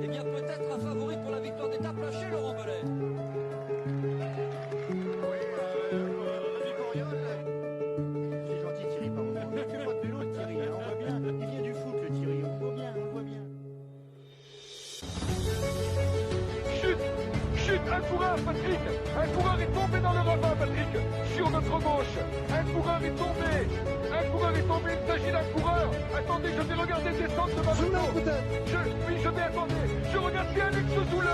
eh bien peut-être un favori pour la victoire d'étape lâché, Laurent Belay. Rémi Coriol. C'est gentil Thierry, pardon. Il fait pas de vélo le Thierry, hein, on voit bien. Il vient du foot le Thierry, on voit bien, on voit bien. Chute, un coureur, Patrick. Un coureur est tombé dans le ravin, Patrick. Sur notre gauche. Un coureur est tombé. Il s'agit d'un coureur. Attendez, je vais regarder descendre de ma moto. Je vais attendre. Je regarde bien Alex Zoule.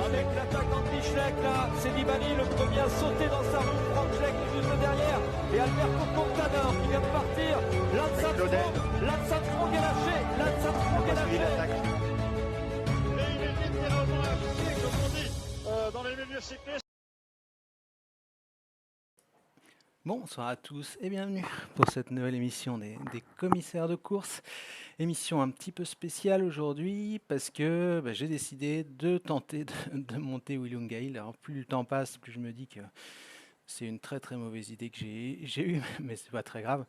Avec l'attaque d'Andy Schleck, là, c'est Nibali, le premier à sauter dans sa roue. Franck Schleck est juste derrière. Et Alberto Contador qui vient de partir. Lance Armstrong est lâché. Et il est littéralement acheté, comme on dit, dans les milieux cyclistes. Bonsoir à tous et bienvenue pour cette nouvelle émission des commissaires de course. Émission un petit peu spéciale aujourd'hui parce que j'ai décidé de tenter de monter Willunga Hill. Alors plus le temps passe, plus je me dis que c'est une très très mauvaise idée que j'ai eue, mais c'est pas très grave.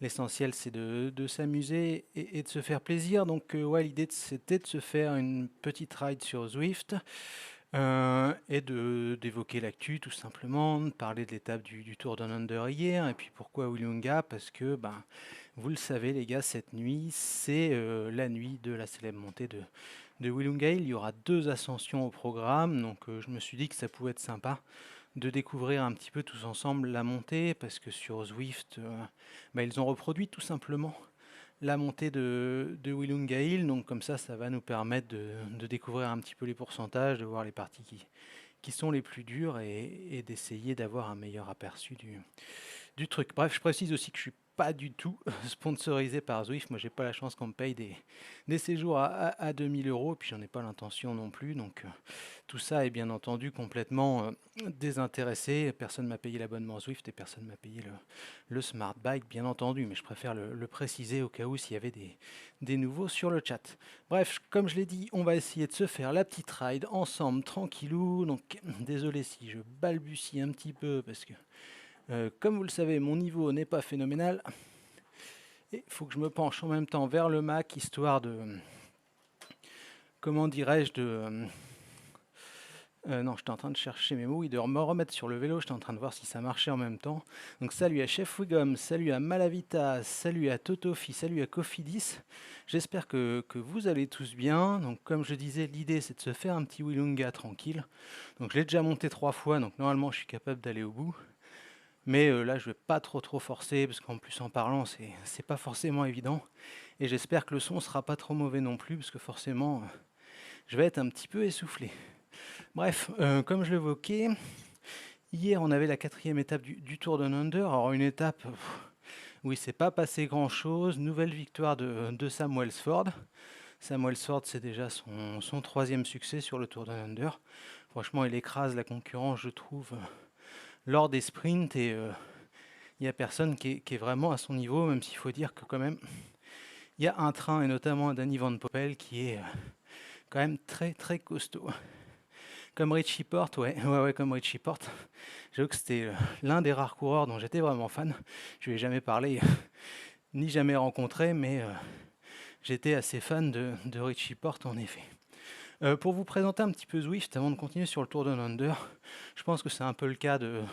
L'essentiel c'est de s'amuser et de se faire plaisir. Donc l'idée c'était de se faire une petite ride sur Zwift. Et d'évoquer l'actu tout simplement, de parler de l'étape du Tour Down Under hier, et puis pourquoi Willunga, parce que vous le savez les gars, cette nuit c'est la nuit de la célèbre montée de Willunga Hill. Il y aura 2 ascensions au programme, donc je me suis dit que ça pouvait être sympa de découvrir un petit peu tous ensemble la montée, parce que sur Zwift ils ont reproduit tout simplement la montée de Willunga Hill, donc comme ça va nous permettre de découvrir un petit peu les pourcentages, de voir les parties qui sont les plus dures et d'essayer d'avoir un meilleur aperçu du truc. Bref, je précise aussi que je suis pas du tout sponsorisé par Zwift. Moi, j'ai pas la chance qu'on me paye des séjours à 2000 €, et puis j'en ai pas l'intention non plus. Donc tout ça est bien entendu complètement désintéressé. Personne m'a payé l'abonnement Zwift et personne m'a payé le Smart Bike, bien entendu. Mais je préfère le préciser au cas où s'il y avait des nouveaux sur le chat. Bref, comme je l'ai dit, on va essayer de se faire la petite ride ensemble, tranquillou. Donc désolé si je balbutie un petit peu parce que comme vous le savez, mon niveau n'est pas phénoménal. Et il faut que je me penche en même temps vers le Mac, histoire de... Comment dirais-je non, j'étais en train de chercher mes mots, de me remettre sur le vélo, j'étais en train de voir si ça marchait en même temps. Donc salut à Chef Wigom, salut à Malavita, salut à Totofi, salut à Cofidis. J'espère que vous allez tous bien. Donc comme je disais, l'idée c'est de se faire un petit Willunga tranquille. Donc je l'ai déjà monté 3 fois, donc normalement je suis capable d'aller au bout. Mais là, je vais pas trop forcer, parce qu'en plus en parlant, c'est pas forcément évident. Et j'espère que le son sera pas trop mauvais non plus, parce que forcément, je vais être un petit peu essoufflé. Bref, comme je l'évoquais, hier on avait la 4e étape du Tour Down Under. Alors une étape où il s'est pas passé grand-chose. Nouvelle victoire de Sam Welsford. Sam Welsford, c'est déjà son 3e succès sur le Tour Down Under. Franchement, il écrase la concurrence, je trouve, lors des sprints, et il n'y a personne qui est vraiment à son niveau, même s'il faut dire que quand même, il y a un train, et notamment un Danny Van Poppel, qui est quand même très très costaud. Comme Richie Porte, ouais, comme Richie Porte. J'avoue que c'était l'un des rares coureurs dont j'étais vraiment fan. Je lui ai jamais parlé, ni jamais rencontré, mais j'étais assez fan de Richie Porte en effet. Pour vous présenter un petit peu Zwift, avant de continuer sur le Tour Down Under, je pense que c'est un peu le cas de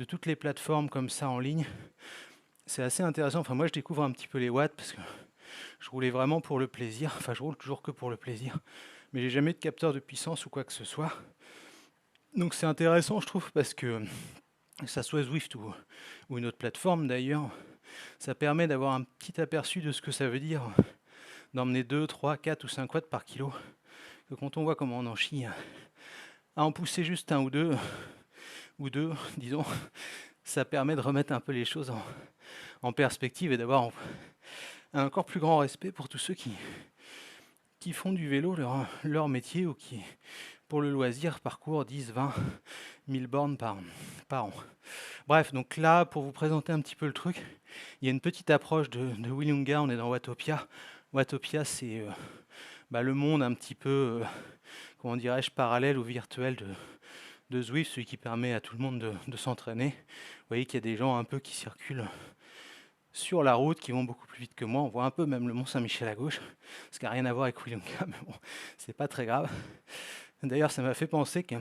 toutes les plateformes comme ça en ligne. C'est assez intéressant. Enfin, moi, je découvre un petit peu les watts parce que je roulais vraiment pour le plaisir. Enfin, je roule toujours que pour le plaisir. Mais j'ai jamais de capteur de puissance ou quoi que ce soit. Donc c'est intéressant, je trouve, parce que ça soit Zwift ou une autre plateforme d'ailleurs, ça permet d'avoir un petit aperçu de ce que ça veut dire d'emmener 2, 3, 4 ou 5 watts par kilo. Que quand on voit comment on en chie à en pousser juste un ou deux, disons, ça permet de remettre un peu les choses en perspective et d'avoir un encore plus grand respect pour tous ceux qui font du vélo leur métier, ou qui, pour le loisir, parcourent 10, 20 000 bornes par an. Bref, donc là, pour vous présenter un petit peu le truc, il y a une petite approche de Willunga. On est dans Watopia. Watopia, c'est le monde un petit peu, comment dirais-je, parallèle ou virtuel de Zwift, celui qui permet à tout le monde de s'entraîner. Vous voyez qu'il y a des gens un peu qui circulent sur la route qui vont beaucoup plus vite que moi. On voit un peu même le Mont-Saint-Michel à gauche, ce qui n'a rien à voir avec Willunga, mais bon, c'est pas très grave. D'ailleurs, ça m'a fait penser que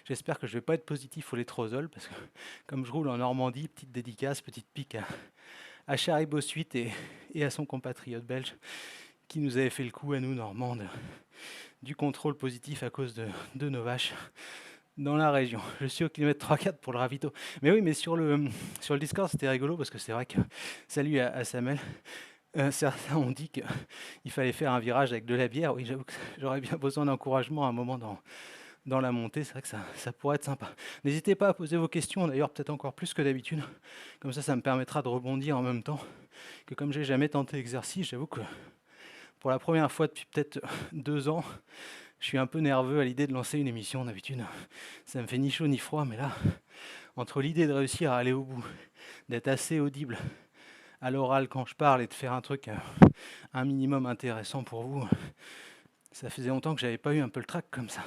j'espère que je vais pas être positif au létrozole, parce que comme je roule en Normandie, petite dédicace, petite pique à Charry Bossuit et à son compatriote belge qui nous avait fait le coup à nous, Normandes, du contrôle positif à cause de nos vaches dans la région. Je suis au kilomètre 3-4 pour le ravito. Mais oui, mais sur le Discord, c'était rigolo parce que c'est vrai que, salut à Samuel, certains ont dit qu'il fallait faire un virage avec de la bière. Oui, j'avoue que j'aurais bien besoin d'encouragement à un moment dans la montée. C'est vrai que ça pourrait être sympa. N'hésitez pas à poser vos questions, d'ailleurs peut-être encore plus que d'habitude. Comme ça me permettra de rebondir en même temps que comme j'ai jamais tenté l'exercice, j'avoue que pour la première fois depuis peut-être 2 ans, je suis un peu nerveux à l'idée de lancer une émission. D'habitude, ça me fait ni chaud ni froid, mais là, entre l'idée de réussir à aller au bout, d'être assez audible à l'oral quand je parle et de faire un truc un minimum intéressant pour vous, ça faisait longtemps que j'avais pas eu un peu le trac comme ça.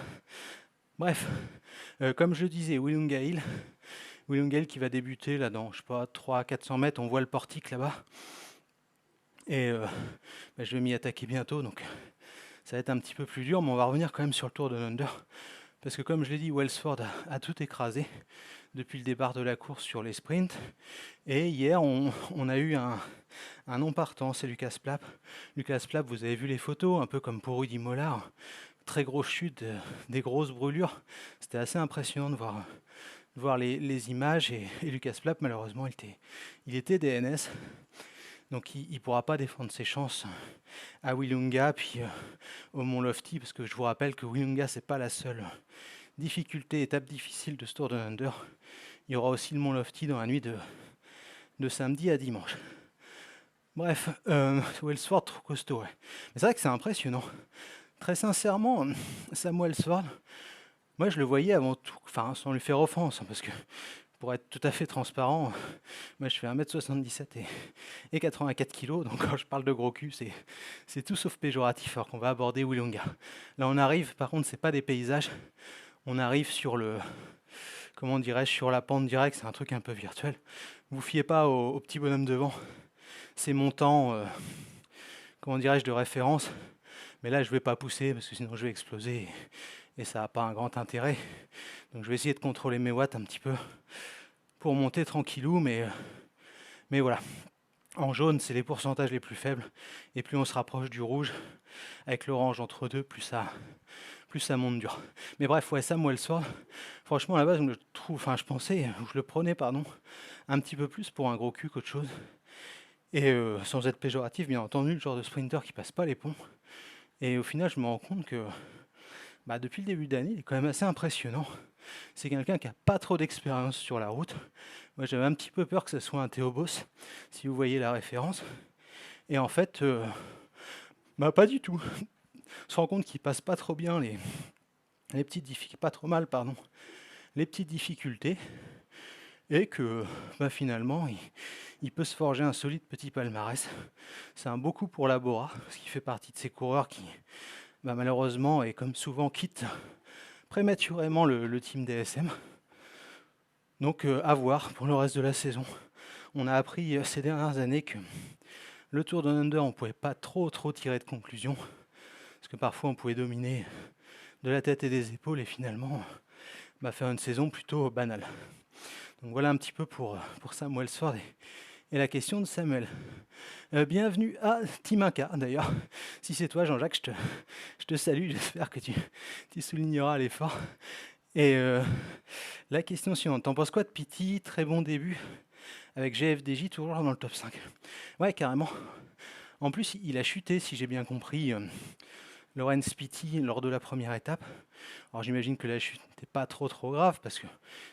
Bref, comme je le disais, Willunga Hill qui va débuter là dans, je sais pas, 300-400 mètres, on voit le portique là-bas. Et je vais m'y attaquer bientôt, donc ça va être un petit peu plus dur, mais on va revenir quand même sur le Tour de Under. Parce que comme je l'ai dit, Welsford a tout écrasé depuis le départ de la course sur les sprints. Et hier, on a eu un non partant, c'est Lucas Plapp. Lucas Plapp, vous avez vu les photos, un peu comme pour Rudy Mollard. Très grosse chute, des grosses brûlures. C'était assez impressionnant de voir les images. Et Lucas Plapp, malheureusement, il était DNS. Donc il ne pourra pas défendre ses chances à Willunga puis au Mont Lofty, parce que je vous rappelle que Willunga, c'est pas la seule étape difficile de ce Tour de Under. Il y aura aussi le Mont Lofty dans la nuit de samedi à dimanche. Bref, Welsford, trop costaud, ouais. Mais c'est vrai que c'est impressionnant. Très sincèrement, Sam Welsford, moi je le voyais avant tout, enfin sans lui faire offense, parce que pour être tout à fait transparent, moi je fais 1m77 et 84 kg, donc quand je parle de gros cul, c'est tout sauf péjoratif, alors qu'on va aborder Willunga. Là on arrive, par contre c'est pas des paysages, on arrive sur sur la pente directe, c'est un truc un peu virtuel. Vous fiez pas au petit bonhomme devant, c'est mon temps, de référence, mais là je vais pas pousser parce que sinon je vais exploser et ça n'a pas un grand intérêt. Donc je vais essayer de contrôler mes watts un petit peu pour monter tranquillou, mais voilà. En jaune, c'est les pourcentages les plus faibles, et plus on se rapproche du rouge, avec l'orange entre deux, plus ça monte dur. Mais bref, ouais, Sam Welsford, franchement à la base, je le prenais, un petit peu plus pour un gros cul qu'autre chose. Et sans être péjoratif, bien entendu, le genre de sprinter qui passe pas les ponts. Et au final, je me rends compte que depuis le début d'année, il est quand même assez impressionnant. C'est quelqu'un qui n'a pas trop d'expérience sur la route. Moi, j'avais un petit peu peur que ce soit un Théo Boss, si vous voyez la référence. Et en fait, pas du tout. On se rend compte qu'il passe pas trop bien les petites difficultés, pas trop mal, pardon, les petites difficultés. Et que finalement, il peut se forger un solide petit palmarès. C'est un beau coup pour la Bora, parce qu'il fait partie de ces coureurs qui, malheureusement, et comme souvent, quittent prématurément le team DSM. Donc à voir pour le reste de la saison. On a appris ces dernières années que le Tour de Under, on ne pouvait pas trop tirer de conclusions, parce que parfois on pouvait dominer de la tête et des épaules et finalement faire une saison plutôt banale. Donc voilà un petit peu pour Sam Welsford et la question de Samuel. Bienvenue à Timinka d'ailleurs. Si c'est toi Jean-Jacques, je te salue, j'espère que tu souligneras l'effort. Et la question suivante, t'en penses quoi de Pity? Très bon début avec GFDJ toujours dans le top 5. Ouais, carrément. En plus, il a chuté, si j'ai bien compris, Laurens Pity lors de la première étape. Alors j'imagine que la chute n'était pas trop grave, parce que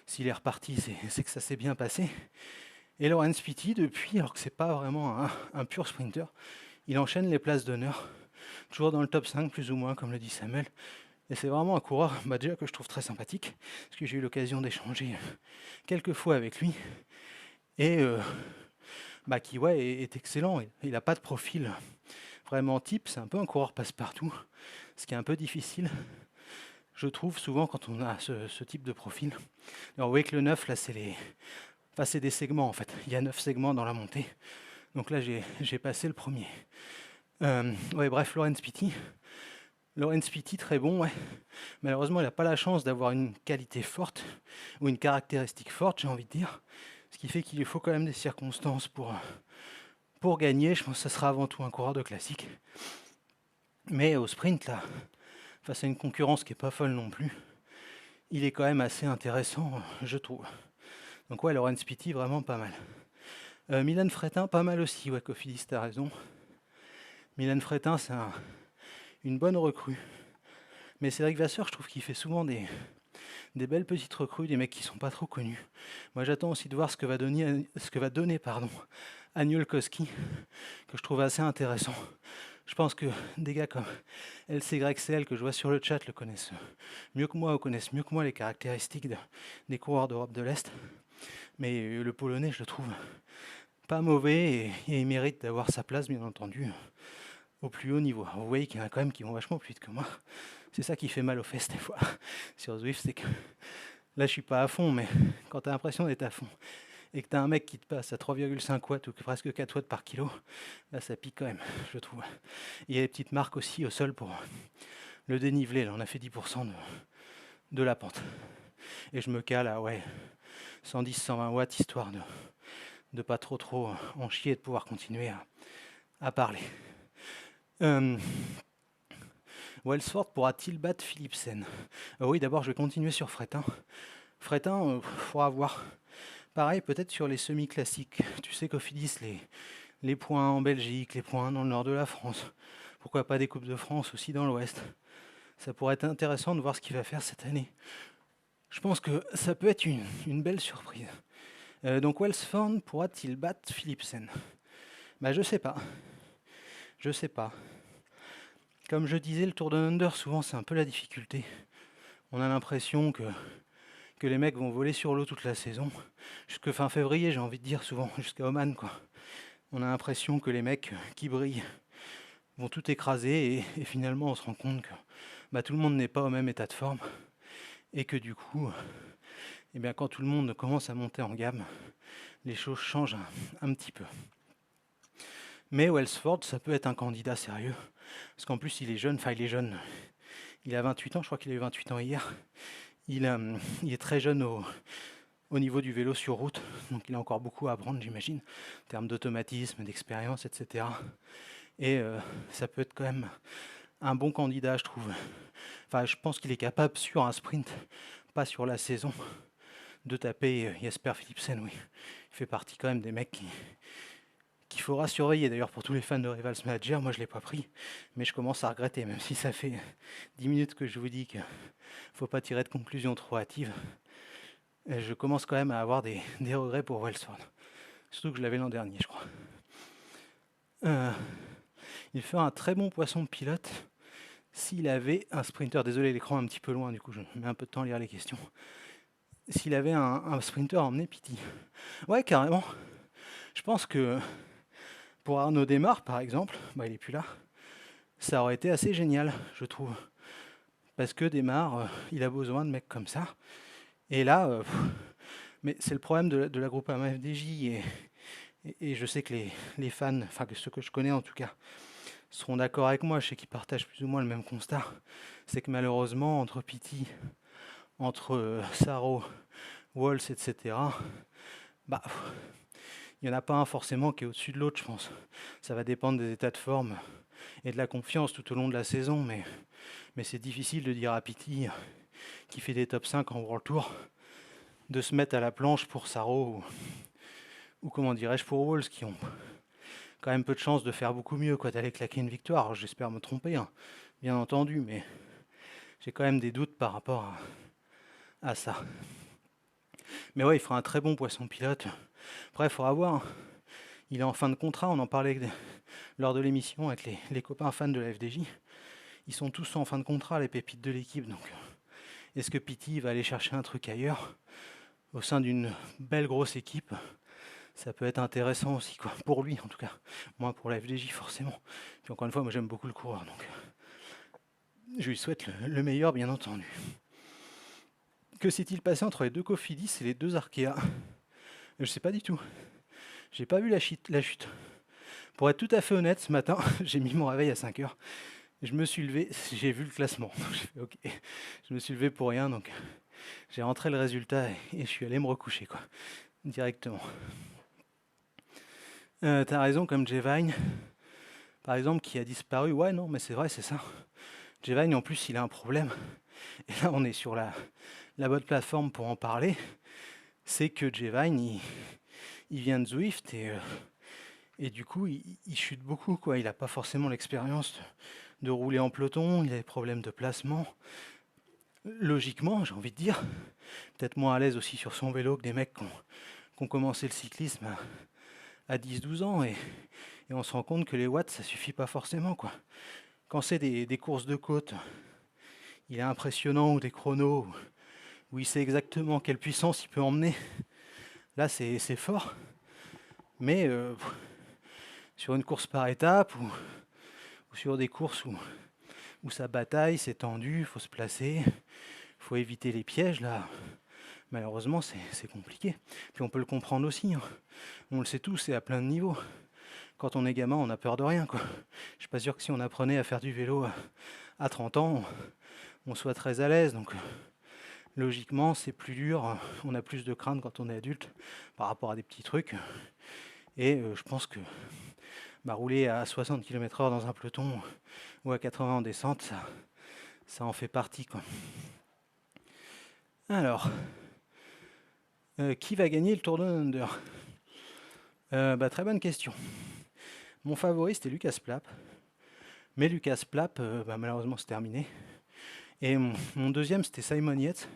s'il est reparti, c'est que ça s'est bien passé. Et Laurens Pity, depuis, alors que c'est pas vraiment un pur sprinter, il enchaîne les places d'honneur, toujours dans le top 5 plus ou moins, comme le dit Samuel. Et c'est vraiment un coureur déjà que je trouve très sympathique, parce que j'ai eu l'occasion d'échanger quelques fois avec lui. Et qui est excellent. Il n'a pas de profil vraiment type, c'est un peu un coureur passe-partout, ce qui est un peu difficile, je trouve, souvent quand on a ce type de profil. Alors vous voyez que le 9, là, c'est Enfin, c'est des segments en fait. Il y a 9 segments dans la montée. Donc là, j'ai passé le premier. Ouais, bref, Laurens Pitty. Laurens Pitty, très bon, ouais. Malheureusement, il n'a pas la chance d'avoir une qualité forte ou une caractéristique forte, j'ai envie de dire. Ce qui fait qu'il lui faut quand même des circonstances pour gagner. Je pense que ce sera avant tout un coureur de classique. Mais au sprint, là, face à une concurrence qui n'est pas folle non plus, il est quand même assez intéressant, je trouve. Donc ouais, Laurens Pitty, vraiment pas mal. Milan Fretin, pas mal aussi, ouais, Cofidis, t'as raison. Milan Fretin, c'est une bonne recrue. Mais Cédric Vasseur, je trouve qu'il fait souvent des belles petites recrues, des mecs qui sont pas trop connus. Moi, j'attends aussi de voir ce que va donner Agniolkowski, que je trouve assez intéressant. Je pense que des gars comme LCYXL, que je vois sur le chat, le connaissent mieux que moi, ou connaissent mieux que moi les caractéristiques des coureurs d'Europe de l'Est. Mais le Polonais, je le trouve pas mauvais et il mérite d'avoir sa place, bien entendu, au plus haut niveau. Vous voyez qu'il y en a quand même qui vont vachement plus vite que moi. C'est ça qui fait mal aux fesses des fois sur Zwift, c'est que là je suis pas à fond, mais quand tu as l'impression d'être à fond et que tu as un mec qui te passe à 3,5 watts ou presque 4 watts par kilo, là ça pique quand même, je trouve. Il y a des petites marques aussi au sol pour le dénivelé, là on a fait 10% de la pente. Et je me cale à 110-120 watts, histoire de pas trop en chier et de pouvoir continuer à parler. Welsford pourra-t-il battre Philipsen? Oui, d'abord je vais continuer sur Fretin. Fretin, faudra voir. Pareil, peut-être sur les semi-classiques. Tu sais Cofidis, les points en Belgique, les points dans le nord de la France. Pourquoi pas des Coupes de France aussi dans l'ouest? Ça pourrait être intéressant de voir ce qu'il va faire cette année. Je pense que ça peut être une belle surprise. Donc Welsford pourra-t-il battre Philipsen? Je sais pas. Je sais pas. Comme je disais, le Tour de Under, souvent c'est un peu la difficulté. On a l'impression que les mecs vont voler sur l'eau toute la saison. Jusque fin février, j'ai envie de dire souvent, jusqu'à Oman, quoi. On a l'impression que les mecs qui brillent vont tout écraser et finalement on se rend compte que tout le monde n'est pas au même état de forme. Et que du coup, quand tout le monde commence à monter en gamme, les choses changent un petit peu. Mais Welsford, ça peut être un candidat sérieux. Parce qu'en plus, il est jeune. Il a 28 ans, je crois qu'il a eu 28 ans hier. Il est très jeune au niveau du vélo sur route. Donc il a encore beaucoup à apprendre, j'imagine, en termes d'automatisme, d'expérience, etc. Et ça peut être quand même un bon candidat, je trouve. Enfin, je pense qu'il est capable sur un sprint, pas sur la saison, de taper Jesper Philipsen, oui. Il fait partie quand même des mecs qu'il faudra surveiller. D'ailleurs, pour tous les fans de Rivals Manager, moi je ne l'ai pas pris, mais je commence à regretter, même si ça fait 10 minutes que je vous dis qu'il ne faut pas tirer de conclusions trop hâtives. Je commence quand même à avoir des regrets pour Welsford. Surtout que je l'avais l'an dernier, je crois. Il fait un très bon poisson pilote s'il avait un sprinter. Désolé, l'écran est un petit peu loin, du coup je mets un peu de temps à lire les questions. S'il avait un sprinter emmené Pitty. Ouais, carrément. Je pense que pour Arnaud Démare, par exemple, il n'est plus là, ça aurait été assez génial, je trouve. Parce que Démare, il a besoin de mecs comme ça. Et là, mais c'est le problème de la Groupama FDJ. Et je sais que les fans, enfin que ceux que je connais en tout cas, seront d'accord avec moi. Je sais qu'ils partagent plus ou moins le même constat. C'est que malheureusement, entre Pitty, entre Sarro, Walls, etc., il n'y en a pas un forcément qui est au-dessus de l'autre, je pense. Ça va dépendre des états de forme et de la confiance tout au long de la saison, mais c'est difficile de dire à Pitty, qui fait des top 5 en World Tour, de se mettre à la planche pour Sarro ou comment dirais-je pour Walls, qui ont quand même peu de chances de faire beaucoup mieux, d'aller claquer une victoire. Alors, j'espère me tromper, bien entendu, mais j'ai quand même des doutes par rapport à ça. Mais ouais, il fera un très bon poisson pilote. Après, il faudra voir. Il est en fin de contrat, on en parlait lors de l'émission avec les copains fans de la FDJ. Ils sont tous en fin de contrat, les pépites de l'équipe. Donc, est-ce que Pitty va aller chercher un truc ailleurs, au sein d'une belle grosse équipe? Ça peut être intéressant aussi, pour lui en tout cas. Moi, pour la FDJ, forcément. Puis encore une fois, moi j'aime beaucoup le coureur, donc je lui souhaite le meilleur, bien entendu. Que s'est-il passé entre les deux Cofidis et les deux Arkea? Je sais pas du tout. J'ai pas vu la chute. Pour être tout à fait honnête, ce matin, j'ai mis mon réveil à 5 heures. Je me suis levé, j'ai vu le classement. J'ai fait OK. Je me suis levé pour rien, donc j'ai rentré le résultat et je suis allé me recoucher, quoi, directement. T'as raison, comme Jevine, par exemple, qui a disparu. Ouais, non, mais c'est vrai, c'est ça. Jevine, en plus, il a un problème. Et là, on est sur la bonne plateforme pour en parler. C'est que Jevine, il vient de Zwift et du coup, il chute beaucoup, quoi. Il n'a pas forcément l'expérience de rouler en peloton, il a des problèmes de placement. Logiquement, j'ai envie de dire, peut-être moins à l'aise aussi sur son vélo que des mecs qui ont commencé le cyclisme à 10-12 ans et on se rend compte que les watts, ça suffit pas forcément, quoi. Quand c'est des courses de côte, il est impressionnant, ou des chronos, où il sait exactement quelle puissance il peut emmener. Là, c'est fort. Mais sur une course par étape, ou sur des courses où ça bataille, c'est tendu, il faut se placer, il faut éviter les pièges, là, malheureusement, c'est compliqué. Puis on peut le comprendre aussi, hein. On le sait tous, c'est à plein de niveaux. Quand on est gamin, on a peur de rien, quoi. Je suis pas sûr que si on apprenait à faire du vélo à 30 ans, on soit très à l'aise. Donc, logiquement, c'est plus dur. On a plus de crainte quand on est adulte par rapport à des petits trucs. Et je pense que rouler à 60 km/h dans un peloton ou à 80 en descente, ça en fait partie, quoi. Alors, qui va gagner le Tour de Under? Très bonne question. Mon favori, c'était Lucas Plapp. Mais Lucas Plapp, malheureusement, c'est terminé. Et mon deuxième, c'était Simon Yates.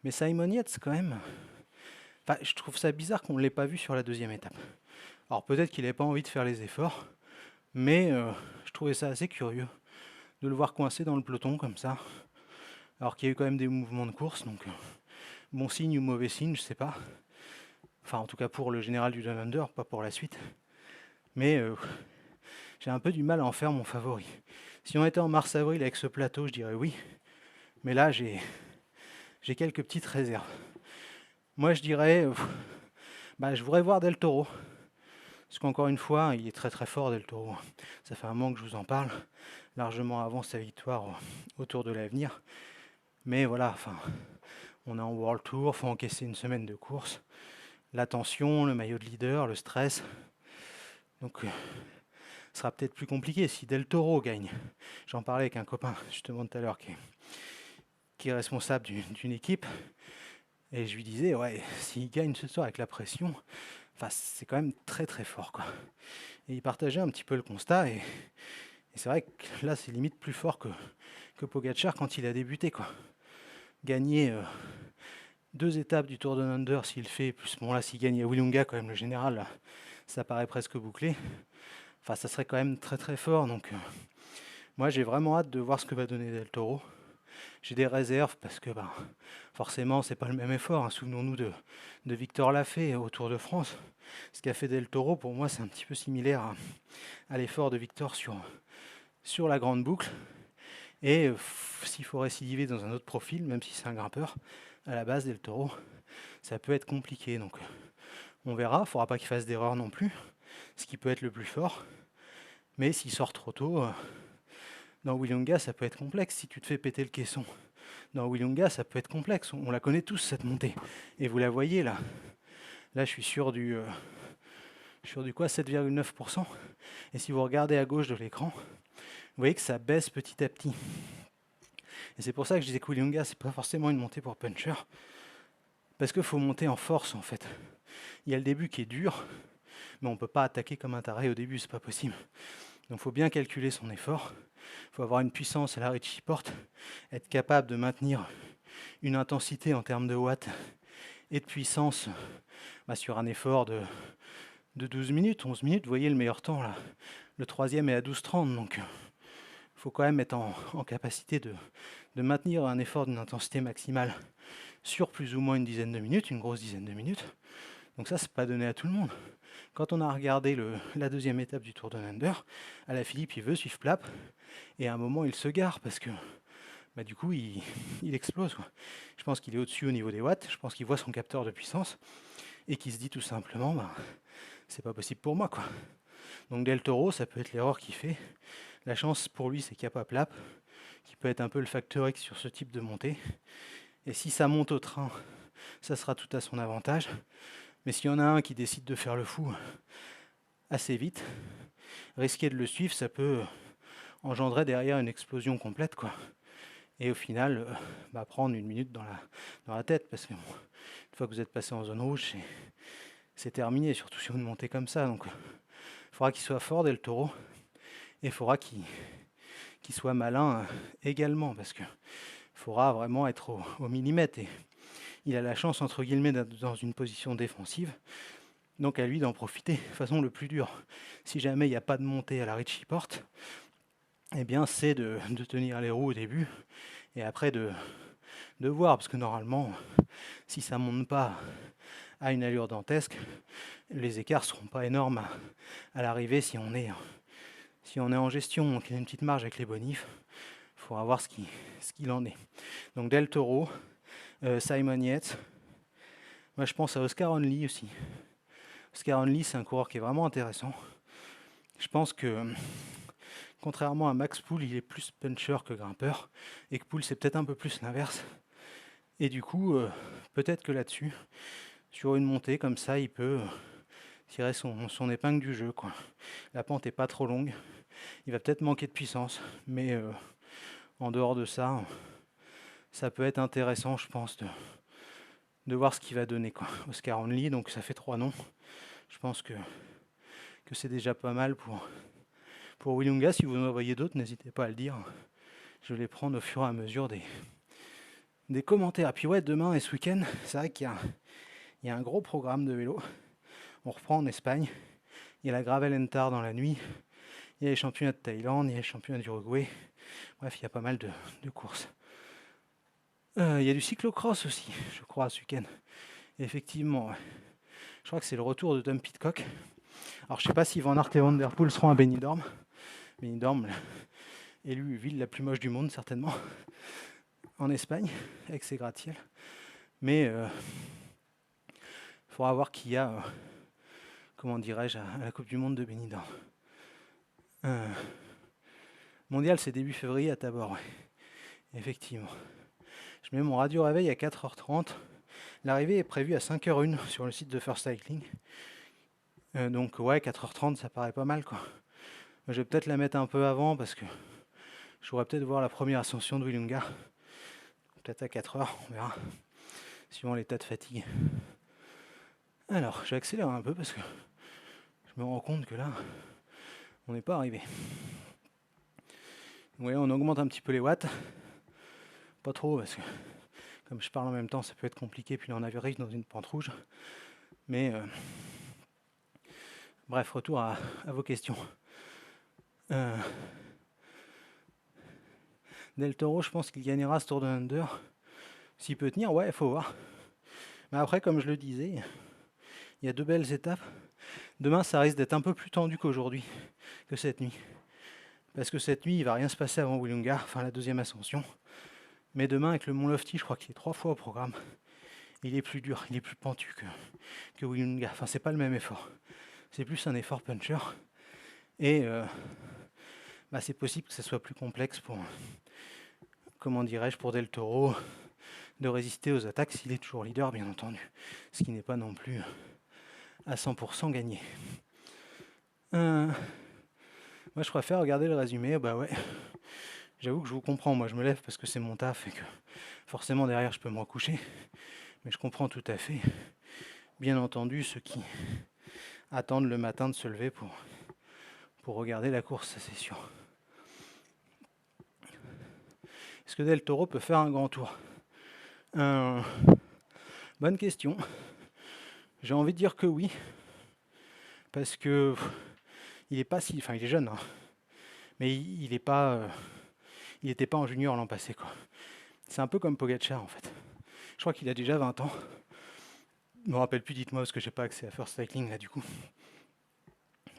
Mais Simon Yates, quand même... je trouve ça bizarre qu'on ne l'ait pas vu sur la deuxième étape. Alors peut-être qu'il n'avait pas envie de faire les efforts, mais je trouvais ça assez curieux de le voir coincé dans le peloton comme ça, alors qu'il y a eu quand même des mouvements de course, donc bon signe ou mauvais signe, je sais pas. Enfin, en tout cas pour le général du Down Under, pas pour la suite. Mais j'ai un peu du mal à en faire mon favori. Si on était en mars-avril avec ce plateau, je dirais oui. Mais là, j'ai quelques petites réserves. Moi, je dirais... je voudrais voir Del Toro. Parce qu'encore une fois, il est très très fort, Del Toro. Ça fait un moment que je vous en parle. Largement avant sa victoire au Tour de l'Avenir. Mais voilà, on est en World Tour, il faut encaisser une semaine de course. La tension, le maillot de leader, le stress. Donc, ce sera peut-être plus compliqué si Del Toro gagne. J'en parlais avec un copain, justement, tout à l'heure, qui est responsable d'une équipe. Et je lui disais, ouais, s'il gagne ce soir avec la pression, c'est quand même très très fort, quoi. Et il partageait un petit peu le constat. Et c'est vrai que là, c'est limite plus fort que Pogačar quand il a débuté, quoi. Gagner 2 étapes du Tour de Under, s'il fait, plus bon là, s'il gagne à Willunga, quand même, le général, là, ça paraît presque bouclé. Ça serait quand même très très fort. Donc, moi, j'ai vraiment hâte de voir ce que va donner Del Toro. J'ai des réserves parce que forcément, c'est pas le même effort, hein. Souvenons-nous de Victor Lafay au Tour de France. Ce qu'a fait Del Toro, pour moi, c'est un petit peu similaire à l'effort de Victor sur la grande boucle. Et s'il faut récidiver dans un autre profil, même si c'est un grimpeur, à la base, Del Toro, ça peut être compliqué. Donc, on verra. Il ne faudra pas qu'il fasse d'erreur non plus, ce qui peut être le plus fort. Mais s'il sort trop tôt... dans Willunga, ça peut être complexe si tu te fais péter le caisson. Dans Willunga, ça peut être complexe. On la connaît tous, cette montée. Et vous la voyez, là. Là, je suis sur du 7,9%. Et si vous regardez à gauche de l'écran, vous voyez que ça baisse petit à petit. Et c'est pour ça que je disais que Willunga, c'est pas forcément une montée pour puncher. Parce qu'il faut monter en force, en fait. Il y a le début qui est dur, mais on ne peut pas attaquer comme un taré au début, c'est pas possible. Donc il faut bien calculer son effort. Il faut avoir une puissance à la Richie Porte, être capable de maintenir une intensité en termes de watts et de puissance sur un effort de 12 minutes, 11 minutes. Vous voyez le meilleur temps là. Le troisième est à 12,30, donc il faut quand même être en capacité de maintenir un effort d'une intensité maximale sur plus ou moins une dizaine de minutes, une grosse dizaine de minutes. Donc ça, c'est pas donné à tout le monde. Quand on a regardé la deuxième étape du Tour de Under, Alaphilippe, il veut suivre Plapp, et à un moment, il se gare, parce que du coup, il explose, quoi. Je pense qu'il est au-dessus au niveau des watts, je pense qu'il voit son capteur de puissance, et qui se dit tout simplement, c'est pas possible pour moi, quoi. Donc Del Toro, ça peut être l'erreur qu'il fait. La chance pour lui, c'est qu'il n'y a pas Plap, qui peut être un peu le facteur X sur ce type de montée. Et si ça monte au train, ça sera tout à son avantage. Mais s'il y en a un qui décide de faire le fou assez vite, risquer de le suivre, ça peut engendrer derrière une explosion complète, quoi. Et au final, prendre 1 minute dans la tête, parce que une fois que vous êtes passé en zone rouge, c'est terminé, surtout si vous montez comme ça. Donc il faudra qu'il soit fort, Del Toro, et il faudra qu'il soit malin également, parce qu'il faudra vraiment être au millimètre. Et il a la chance, entre guillemets, d'être dans une position défensive, donc à lui d'en profiter. De toute façon, le plus dur, si jamais il n'y a pas de montée à la Richie Porte, eh bien, c'est de tenir les roues au début, et après de voir, parce que normalement, si ça ne monte pas à une allure dantesque, les écarts ne seront pas énormes à l'arrivée si on est en gestion, donc il y a une petite marge avec les bonifs. Il faudra voir ce qu'il en est. Donc Del Toro, Simon Yates. Moi je pense à Oscar Onley aussi. Oscar Onley, c'est un coureur qui est vraiment intéressant. Je pense que contrairement à Max Poole, il est plus puncher que grimpeur, et que Poole c'est peut-être un peu plus l'inverse. Et du coup, peut-être que là-dessus, sur une montée comme ça, il peut tirer son épingle du jeu, quoi. La pente n'est pas trop longue, il va peut-être manquer de puissance, mais en dehors de ça, ça peut être intéressant, je pense, de voir ce qu'il va donner, quoi. Oscar Onley, donc ça fait 3 noms. Je pense que c'est déjà pas mal pour Willunga. Si vous en voyez d'autres, n'hésitez pas à le dire. Je vais les prendre au fur et à mesure des commentaires. Et puis ouais, demain et ce week-end, c'est vrai qu'il y a un gros programme de vélo. On reprend en Espagne. Il y a la Gravel Entar dans la nuit. Il y a les championnats de Thaïlande, il y a les championnats d'Uruguay. Bref, il y a pas mal de courses. Il y a du cyclocross aussi, je crois, ce week-end. Et effectivement, je crois que c'est le retour de Tom Pidcock. Alors, je ne sais pas si Van Aert et Van Der Poel seront à Benidorm. Benidorm, élue ville la plus moche du monde, certainement, en Espagne, avec ses gratte-ciels. Mais il faudra voir qui y a, comment dirais-je, à la Coupe du Monde de Benidorm. Mondial, c'est début février à Tabor, ouais. Effectivement. Je mets mon radio réveil à 4h30. L'arrivée est prévue à 5h01 sur le site de First Cycling. Donc ouais, 4h30, ça paraît pas mal, quoi. Je vais peut-être la mettre un peu avant parce que je pourrais peut-être voir la première ascension de Willunga. Peut-être à 4h, on verra. Suivant l'état de fatigue. Alors, je vais accélérer un peu parce que je me rends compte que là, on n'est pas arrivé. Vous voyez, on augmente un petit peu les watts. Pas trop parce que comme je parle en même temps, ça peut être compliqué. Puis là, on arrive dans une pente rouge. Mais bref, retour à vos questions. Del Toro, je pense qu'il gagnera ce Tour de Under. S'il peut tenir, ouais, il faut voir. Mais après, comme je le disais, il y a 2 belles étapes. Demain, ça risque d'être un peu plus tendu qu'aujourd'hui, que cette nuit. Parce que cette nuit, il ne va rien se passer avant Willunga, enfin la 2e ascension. Mais demain, avec le Mont Lofty, je crois qu'il est 3 fois au programme. Il est plus dur, il est plus pentu que Willunga. Enfin, c'est pas le même effort. C'est plus un effort puncher. Et c'est possible que ce soit plus complexe pour, comment dirais-je, pour Del Toro de résister aux attaques s'il est toujours leader, bien entendu. Ce qui n'est pas non plus à 100% gagné. Moi, je préfère regarder le résumé. Bah ouais, j'avoue que je vous comprends. Moi, je me lève parce que c'est mon taf et que forcément derrière, je peux me recoucher. Mais je comprends tout à fait, bien entendu, ceux qui attendent le matin de se lever pour regarder la course, ça c'est sûr. Est-ce que Del Toro peut faire un grand tour ? Bonne question. J'ai envie de dire que oui. Parce que il est pas si. Enfin, il est jeune, hein, mais il est pas. Il n'était pas en junior l'an passé, quoi. C'est un peu comme Pogacar en fait. Je crois qu'il a déjà 20 ans. Je me rappelle plus, dites-moi, parce que j'ai pas accès à First Cycling là du coup.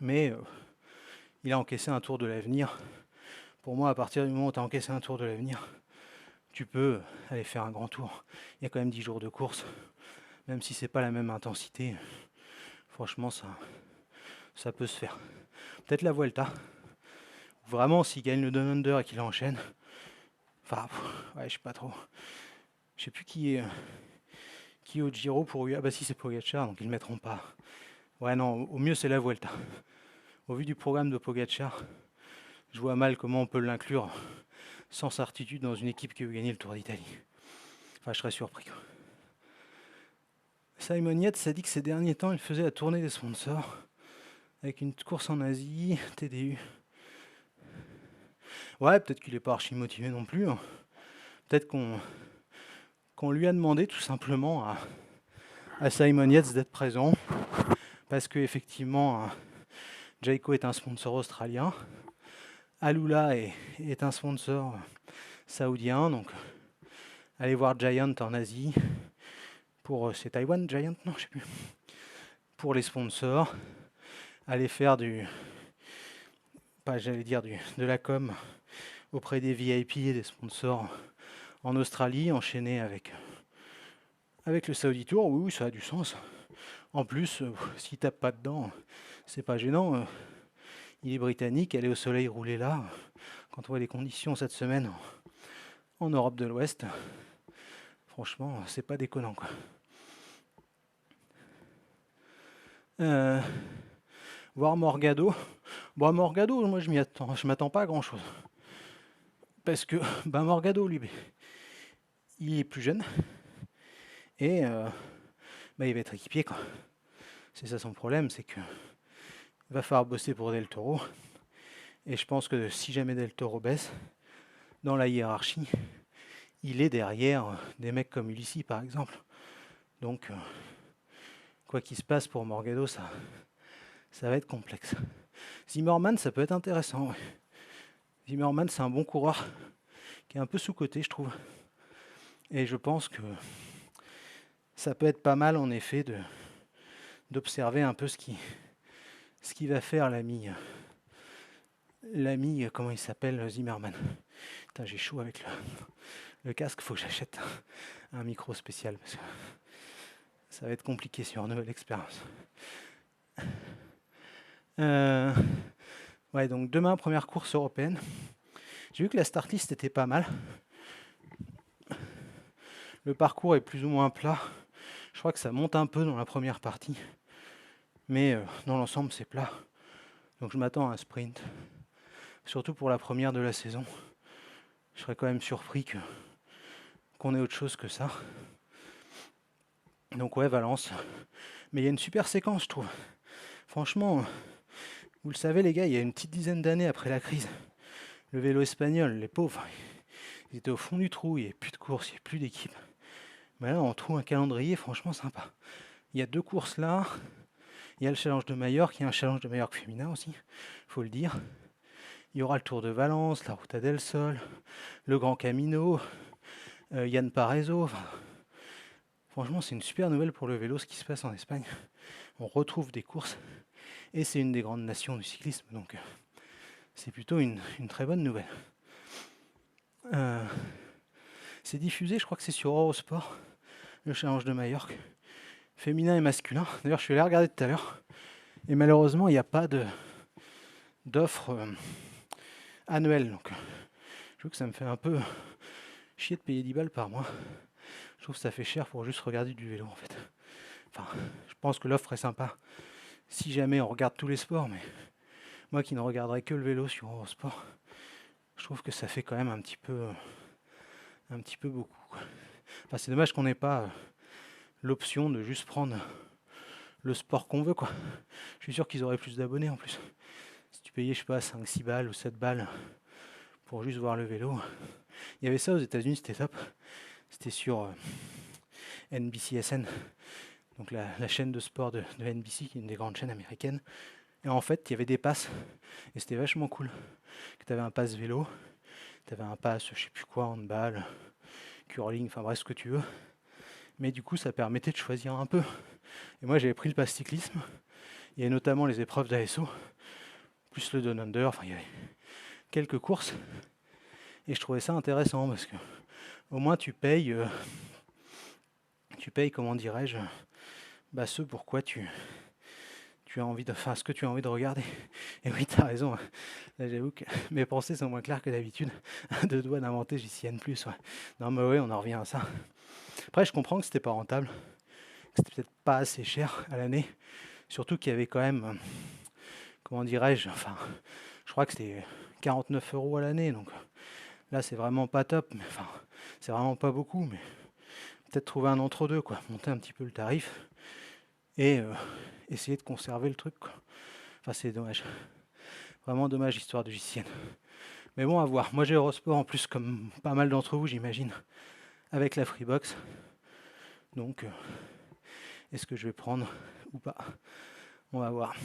Mais il a encaissé un Tour de l'avenir. Pour moi, à partir du moment où tu as encaissé un Tour de l'avenir, tu peux aller faire un grand tour. Il y a quand même 10 jours de course. même si c'est pas la même intensité. Franchement, ça peut se faire. Peut-être la Vuelta. Vraiment, s'il gagne le Down Under et qu'il enchaîne. Enfin, ouais, je sais pas trop. Je sais plus qui est au Giro pour lui. Ah bah si, c'est Pogacar, donc ils le mettront pas. Ouais, non, au mieux c'est la Vuelta. Au vu du programme de Pogacar, je vois mal comment on peut l'inclure sans certitude dans une équipe qui veut gagner le Tour d'Italie. Enfin, je serais surpris, quoi. Simon Yates a dit que ces derniers temps, il faisait la tournée des sponsors avec une course en Asie, TDU. Ouais, peut-être qu'il n'est pas archi motivé non plus. Hein. Peut-être qu'on lui a demandé tout simplement à Simon Yates d'être présent parce que effectivement, Jayco est un sponsor australien, Alula est un sponsor saoudien, donc allez voir Giant en Asie. C'est Taïwan, Giant? Non, je sais plus. Pour les sponsors, aller faire de la com auprès des VIP et des sponsors en Australie, enchaîné avec le Saudi Tour. Oui, ça a du sens. En plus, s'il tape pas dedans, c'est pas gênant. Il est britannique, elle est au soleil roulé là. Quand on voit les conditions cette semaine en Europe de l'Ouest, franchement, c'est pas déconnant, quoi. Voir Morgado. Bon, Morgado, moi je m'attends pas à grand chose. Parce que Morgado, lui, il est plus jeune. Et il va être équipier, quoi. C'est ça son problème, c'est que il va falloir bosser pour Del Toro. Et je pense que si jamais Del Toro baisse, dans la hiérarchie, il est derrière des mecs comme Ulissi, par exemple. Donc, quoi qu'il se passe pour Morgado, ça va être complexe. Zimmerman, ça peut être intéressant. Ouais. Zimmerman, c'est un bon coureur qui est un peu sous-coté, je trouve. Et je pense que ça peut être pas mal, en effet, d'observer un peu ce qui va faire l'ami, comment il s'appelle, Zimmerman. Putain, j'ai chaud avec le casque, faut que j'achète un micro spécial parce que ça va être compliqué sur une nouvelle expérience. Ouais, donc demain, première course européenne. J'ai vu que la start list était pas mal. Le parcours est plus ou moins plat. Je crois que ça monte un peu dans la première partie. Mais dans l'ensemble, c'est plat. Donc je m'attends à un sprint. Surtout pour la première de la saison. Je serais quand même surpris qu'on ait autre chose que ça. Donc ouais, Valence. Mais il y a une super séquence, je trouve. Franchement, vous le savez les gars, il y a une petite dizaine d'années après la crise, le vélo espagnol, les pauvres, ils étaient au fond du trou, il n'y avait plus de course, il n'y avait plus d'équipe. Mais là, on trouve un calendrier franchement sympa. Il y a 2 courses là. Il y a le challenge de Majorque, il y a un challenge de Majorque féminin aussi, il faut le dire. Il y aura le Tour de Valence, la Ruta del Sol, le Grand Camino, Yann Parezo. Franchement, c'est une super nouvelle pour le vélo ce qui se passe en Espagne. On retrouve des courses et c'est une des grandes nations du cyclisme, donc c'est plutôt une très bonne nouvelle. C'est diffusé, je crois que c'est sur Eurosport, le challenge de Majorque, féminin et masculin. D'ailleurs, je suis allé regarder tout à l'heure et malheureusement, il n'y a pas d'offre annuelle. Donc, je trouve que ça me fait un peu chier de payer 10 balles par mois. Je trouve que ça fait cher pour juste regarder du vélo en fait. Enfin, je pense que l'offre est sympa si jamais on regarde tous les sports, mais moi qui ne regarderais que le vélo sur Eurosport, je trouve que ça fait quand même un petit peu beaucoup, quoi. Enfin, c'est dommage qu'on n'ait pas l'option de juste prendre le sport qu'on veut, quoi. Je suis sûr qu'ils auraient plus d'abonnés en plus. Si tu payais, je sais pas, 5-6 balles ou 7 balles pour juste voir le vélo. Il y avait ça aux États-Unis, c'était top. C'était sur NBCSN, donc la chaîne de sport de NBC, qui est une des grandes chaînes américaines. Et en fait, il y avait des passes, et c'était vachement cool. Tu avais un pass vélo, tu avais un pass, je sais plus quoi, handball, curling, enfin bref, ce que tu veux. Mais du coup, ça permettait de choisir un peu. Et moi, j'avais pris le pass cyclisme. Il y avait notamment les épreuves d'ASO, plus le Down Under, enfin, il y avait quelques courses. Et je trouvais ça intéressant, parce que au moins tu payes tu payes, comment dirais-je, ce pourquoi tu as envie de, enfin, ce que tu as envie de regarder. Et oui, tu as raison. Là, j'avoue que mes pensées sont moins claires que d'habitude. De doigts d'inventer JCN+. Ouais. Non, mais oui, on en revient à ça. Après, je comprends que c'était pas rentable, que c'était peut-être pas assez cher à l'année. Surtout qu'il y avait quand même, comment dirais-je, enfin, je crois que c'était 49 € à l'année. Donc là, c'est vraiment pas top. Mais, enfin, c'est vraiment pas beaucoup. Mais peut-être trouver un entre-deux, quoi. Monter un petit peu le tarif. Et essayer de conserver le truc, quoi. Enfin, c'est dommage. Vraiment dommage, histoire de JCN. Mais bon, à voir. Moi, j'ai Eurosport en plus, comme pas mal d'entre vous, j'imagine, avec la Freebox. Donc, est-ce que je vais prendre ou pas? On va voir.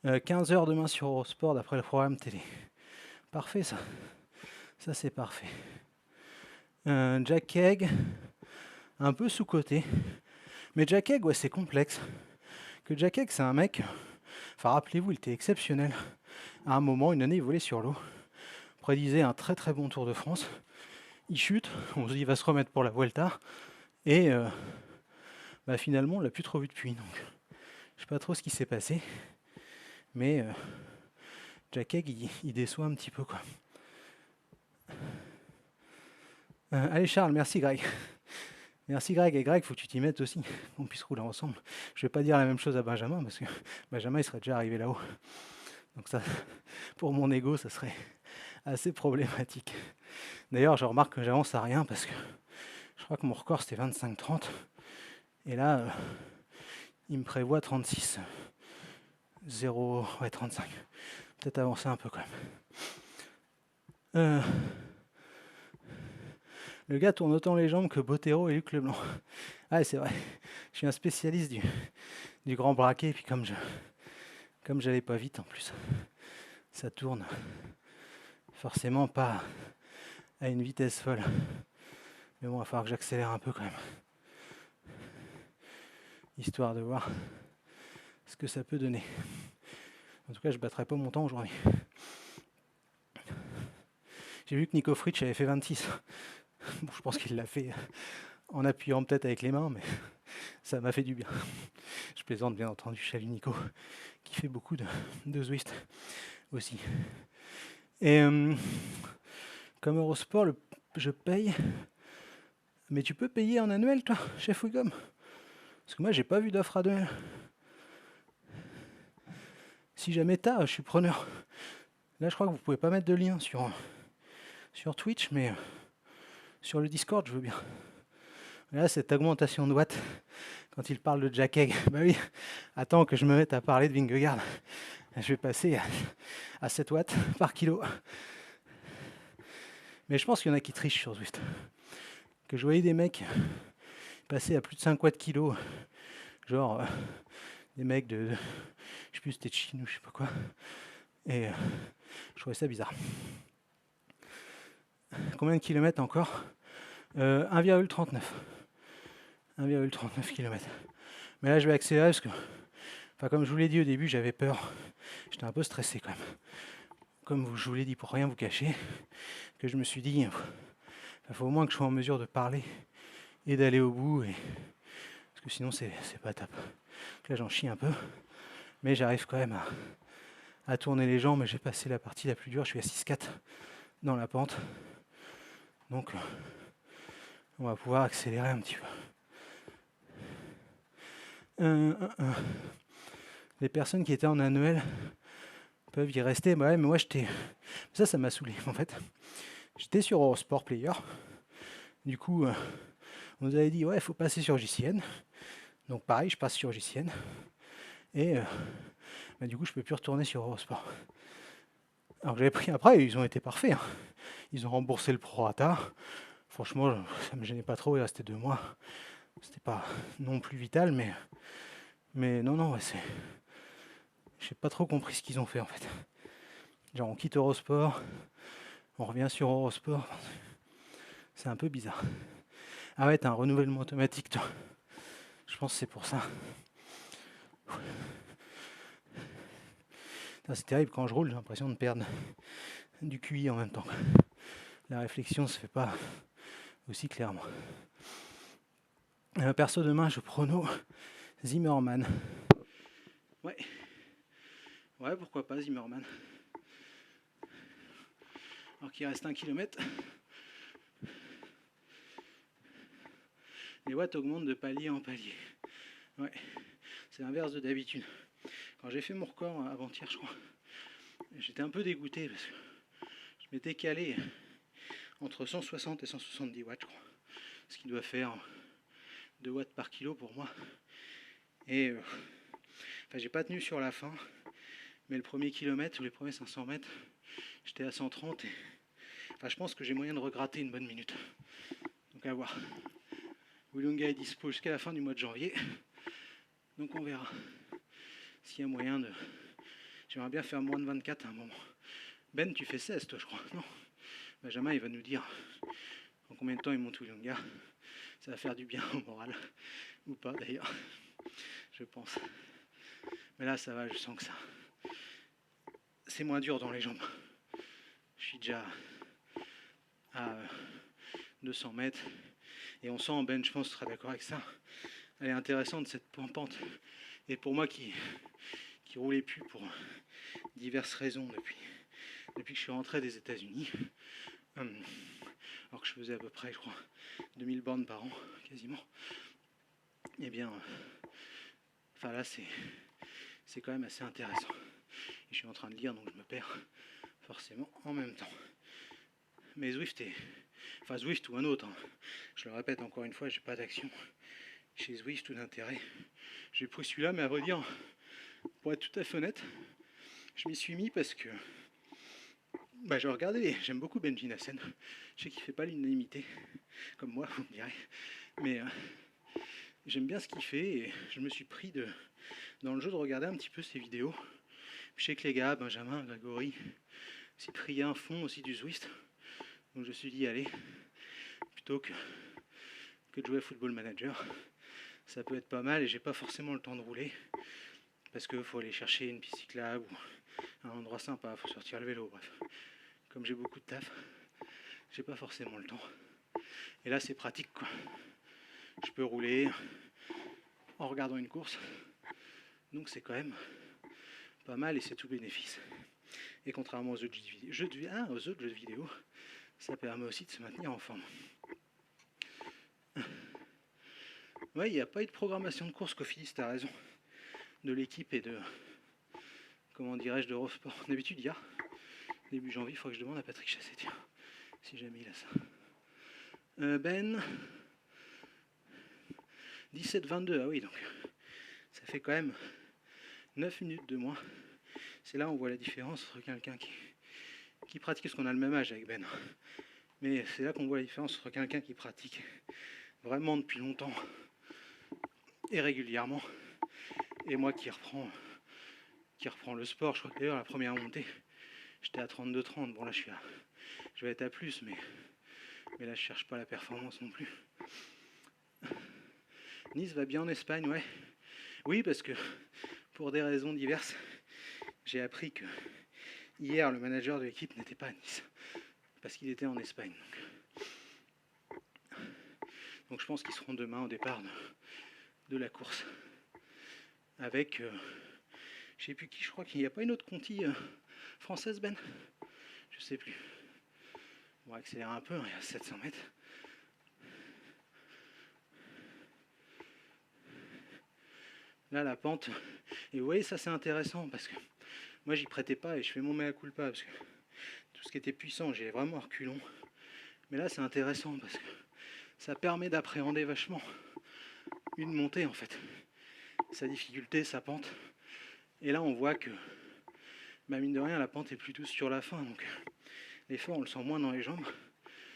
15 h demain sur Eurosport, d'après le programme télé. Parfait, ça. Ça, c'est parfait. Jack Egg, un peu sous-coté. Mais Jack Egg, ouais, c'est complexe. Que Jack Egg, c'est un mec... Enfin, rappelez-vous, il était exceptionnel. À un moment, une année, il volait sur l'eau. Prédisait un très très bon Tour de France. Il chute, on se dit il va se remettre pour la Vuelta. Et finalement, on l'a plus trop vu depuis. Donc, je sais pas trop ce qui s'est passé. Mais Jack Egg, il déçoit un petit peu, quoi. Allez Charles, merci Greg. Merci Greg, et Greg, faut que tu t'y mettes aussi, qu'on puisse rouler ensemble. Je vais pas dire la même chose à Benjamin, parce que Benjamin, il serait déjà arrivé là-haut. Donc ça, pour mon ego, ça serait assez problématique. D'ailleurs, je remarque que j'avance à rien, parce que je crois que mon record, c'était 25-30. Et là, il me prévoit 36. 0, ouais, 35. Peut-être avancer un peu quand même. Le gars tourne autant les jambes que Bottero et Luc Leblanc. Ah, c'est vrai. Je suis un spécialiste du grand braquet. Et puis comme j'allais pas vite en plus, ça tourne forcément pas à une vitesse folle. Mais bon, il va falloir que j'accélère un peu quand même. Histoire de voir ce que ça peut donner. En tout cas, je battrai pas mon temps aujourd'hui. J'ai vu que Nico Fritsch avait fait 26. Bon, je pense qu'il l'a fait en appuyant peut-être avec les mains, mais ça m'a fait du bien. Je plaisante bien entendu, salut Nico, qui fait beaucoup de Zwift aussi. Et comme Eurosport, je paye. Mais tu peux payer en annuel, toi, chef Wigom? Parce que moi, j'ai pas vu d'offre annuelle. Si jamais t'as, je suis preneur. Là, je crois que vous pouvez pas mettre de lien sur Twitch, mais sur le Discord, je veux bien. Là, cette augmentation de watts, quand il parle de Jack Egg, bah oui, attends que je me mette à parler de Vingegaard. Je vais passer à 7 watts par kilo. Mais je pense qu'il y en a qui trichent sur Zwift. Que je voyais des mecs passer à plus de 5 watts kilo, genre des mecs de je sais plus, c'était de Chine ou je sais pas quoi. Et je trouvais ça bizarre. Combien de kilomètres encore? 1,39. 1,39 km. Mais là, je vais accélérer parce que, comme je vous l'ai dit au début, j'avais peur. J'étais un peu stressé quand même. Comme je vous l'ai dit, pour rien vous cacher, que je me suis dit, il faut au moins que je sois en mesure de parler et d'aller au bout. Parce que sinon, c'est pas top. Donc là, j'en chie un peu. Mais j'arrive quand même à tourner les jambes. J'ai passé la partie la plus dure. Je suis à 6,4 dans la pente. Donc, on va pouvoir accélérer un petit peu. Les personnes qui étaient en annuel peuvent y rester. Bah ouais, mais moi, ça m'a saoulé, en fait. J'étais sur Eurosport Player. Du coup, on nous avait dit, ouais, il faut passer sur JCN. Donc, pareil, je passe sur JCN. Et du coup, je peux plus retourner sur Eurosport. Alors, j'avais pris après, ils ont été parfaits. Hein. Ils ont remboursé le prorata. Franchement, ça me gênait pas trop, il restait 2 mois. C'était pas non plus vital, mais non, ouais, j'ai pas trop compris ce qu'ils ont fait en fait. Genre on quitte Eurosport, on revient sur Eurosport. C'est un peu bizarre. Ah ouais, t'as un renouvellement automatique, toi. Je pense que c'est pour ça. C'est terrible, quand je roule, j'ai l'impression de perdre du QI en même temps. La réflexion se fait pas aussi clairement. Perso, demain, je prono Zimmerman. Ouais, pourquoi pas Zimmerman. Alors qu'il reste 1 km. Les watts augmentent de palier en palier. Ouais, c'est l'inverse de d'habitude. Quand j'ai fait mon record avant-hier, je crois, j'étais un peu dégoûté parce que je m'étais calé entre 160 et 170 watts, je crois. Ce qui doit faire 2 watts par kilo pour moi. Et enfin, j'ai pas tenu sur la fin, mais le premier kilomètre ou les premiers 500 mètres, j'étais à 130 et enfin, je pense que j'ai moyen de regratter une bonne minute. Donc à voir. Willunga est dispo jusqu'à la fin du mois de janvier. Donc on verra s'il y a moyen de... J'aimerais bien faire moins de 24 à un moment. Ben, tu fais 16 toi, je crois. Non, Benjamin, il va nous dire en combien de temps il monte Willunga. Ça va faire du bien au moral. Ou pas d'ailleurs. Je pense. Mais là, ça va, je sens que ça... C'est moins dur dans les jambes. Je suis déjà à 200 mètres. Et on sent, Ben, je pense, tu seras d'accord avec ça. Elle est intéressante, cette pente. Et pour moi qui roulais plus pour diverses raisons depuis que je suis rentré des États-Unis, alors que je faisais à peu près, je crois, 2000 bornes par an, quasiment. Eh bien, enfin là, c'est quand même assez intéressant. Et je suis en train de lire, donc je me perds forcément en même temps. Mais Zwift enfin Zwift ou un autre, hein. Je le répète encore une fois, j'ai pas d'action chez Zwift ou d'intérêt. J'ai pris celui-là, mais à vrai dire, pour être tout à fait honnête, je m'y suis mis parce que je regardais, j'aime beaucoup Benji Nassen. Je sais qu'il fait pas l'unanimité, comme moi, vous me direz. Mais j'aime bien ce qu'il fait et je me suis pris dans le jeu de regarder un petit peu ses vidéos. Je sais que les gars, Benjamin, Grégory, Cyprien font aussi du Zwift. Donc je me suis dit, allez, plutôt que de jouer à Football Manager, ça peut être pas mal et j'ai pas forcément le temps de rouler parce qu'il faut aller chercher une piste cyclable ou un endroit sympa, il faut sortir le vélo, bref. Comme j'ai beaucoup de taf, j'ai pas forcément le temps. Et là c'est pratique quoi. Je peux rouler en regardant une course, donc c'est quand même pas mal et c'est tout bénéfice. Et contrairement aux autres jeux de vidéo, ça permet aussi de se maintenir en forme. Ouais, il n'y a pas eu de programmation de course, Cofidis, t'as raison. De l'équipe et de... Comment dirais-je, d'Eurosport. D'habitude, il y a. Début janvier, il faut que je demande à Patrick Chassé, tiens. Si jamais il a ça. Ben... 17-22, ah oui, donc... Ça fait quand même 9 minutes de moins. C'est là où on voit la différence entre quelqu'un qui pratique, parce qu'on a le même âge avec Ben. Mais c'est là qu'on voit la différence entre quelqu'un qui pratique vraiment depuis longtemps et régulièrement, et moi qui reprend le sport. Je crois que d'ailleurs la première montée, j'étais à 32-30. Bon là je vais être à plus, mais là je cherche pas la performance non plus. Nice va bien en Espagne, ouais. Oui, parce que pour des raisons diverses, j'ai appris que hier le manager de l'équipe n'était pas à Nice, parce qu'il était en Espagne. Donc je pense qu'ils seront demain au départ de la course. Avec, je sais plus qui, je crois qu'il n'y a pas une autre Conti française, Ben. Je sais plus. On va accélérer un peu, il y a 700 mètres. Là, la pente. Et vous voyez, ça c'est intéressant parce que moi j'y prêtais pas et je fais mon mea culpa parce que tout ce qui était puissant, j'ai vraiment reculons. Mais là, c'est intéressant parce que ça permet d'appréhender vachement une montée en fait. Sa difficulté, sa pente. Et là, on voit que, mine de rien, la pente est plus douce sur la fin. Donc, l'effort, on le sent moins dans les jambes.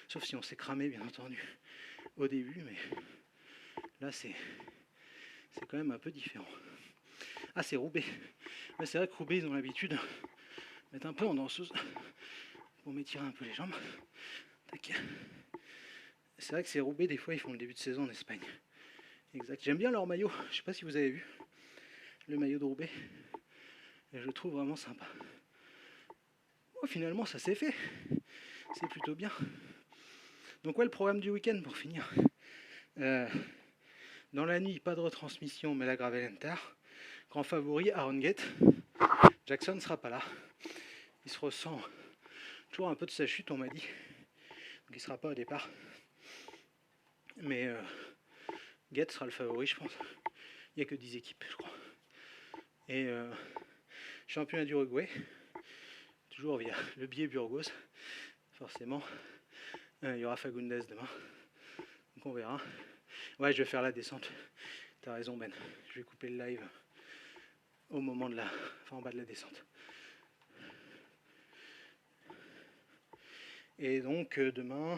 Sauf si on s'est cramé, bien entendu, au début. Mais là, c'est quand même un peu différent. Ah, c'est Roubaix. Mais c'est vrai que Roubaix, ils ont l'habitude de mettre un peu en danseuse pour m'étirer un peu les jambes. Tac. C'est vrai que c'est Roubaix, des fois, ils font le début de saison en Espagne. Exact. J'aime bien leur maillot. Je sais pas si vous avez vu le maillot de Roubaix. Et je le trouve vraiment sympa. Bon, finalement, ça s'est fait. C'est plutôt bien. Donc ouais, le programme du week-end pour finir. Dans la nuit, pas de retransmission, mais la Gravel Enter. Grand favori, Aaron Gate. Jackson ne sera pas là. Il se ressent toujours un peu de sa chute, on m'a dit. Donc il ne sera pas au départ. Mais Gate sera le favori, je pense. Il n'y a que 10 équipes, je crois. Et championnat d'Uruguay, toujours via le biais Burgos, forcément. Il y aura Fagundes demain. Donc on verra. Ouais, je vais faire la descente. T'as raison, Ben. Je vais couper le live au moment de en bas de la descente. Et donc demain,